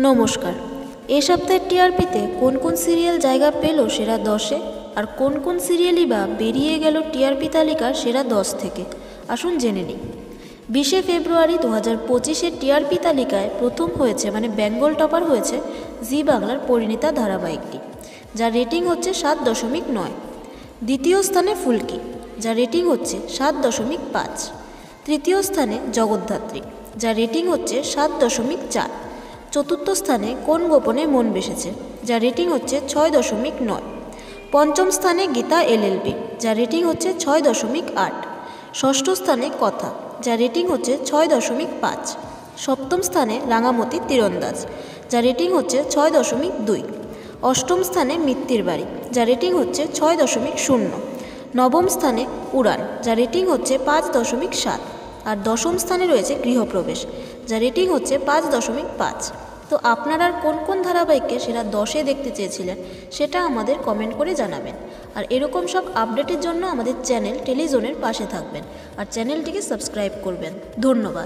নমস্কার। এই সপ্তাহের টিআরপিতে কোন কোন সিরিয়াল জায়গা পেল সেরা 10-এ আর কোন কোন সিরিয়ালই বা বেরিয়ে গেল টিআরপি তালিকার সেরা 10 থেকে, আসুন জেনে নিই। 20শে ফেব্রুয়ারি 2025-এর টিআরপি তালিকায় প্রথম হয়েছে, মানে বেঙ্গল টপার হয়েছে জি বাংলার পরিণীতা ধারাবাহিকটি, যার রেটিং হচ্ছে 7.9। দ্বিতীয় স্থানে ফুলকি, যার রেটিং হচ্ছে 7.5। তৃতীয় স্থানে জগদ্ধাত্রী, যার রেটিং হচ্ছে 7.4। চতুর্থ স্থানে কোন গোপনে মন বেসেছে, যার রেটিং হচ্ছে 6.9। পঞ্চম স্থানে গীতা এলএলবি, যার রেটিং হচ্ছে 6.8। ষষ্ঠ স্থানে কথা, যার রেটিং হচ্ছে 6.5। সপ্তম স্থানে রাঙামতি তীরন্দাজ, যার রেটিং হচ্ছে 6.2। অষ্টম স্থানে মিত্তির বাড়ি, যার রেটিং হচ্ছে 6.0। নবম স্থানে উড়ান, যার রেটিং হচ্ছে 5.7। আর দশম স্থানে রয়েছে গৃহপ্রবেশ, যার রেটিং হচ্ছে 5.5। তো আপনারা আর কোন কোন ধারাবাহিককে সেরা 10-এ দেখতে চেয়েছিলেন সেটা আমাদের কমেন্ট করে জানাবেন। আর এরকম সব আপডেটের জন্য আমাদের চ্যানেল টেলিজোনের পাশে থাকবেন আর চ্যানেলটিকে সাবস্ক্রাইব করবেন। ধন্যবাদ।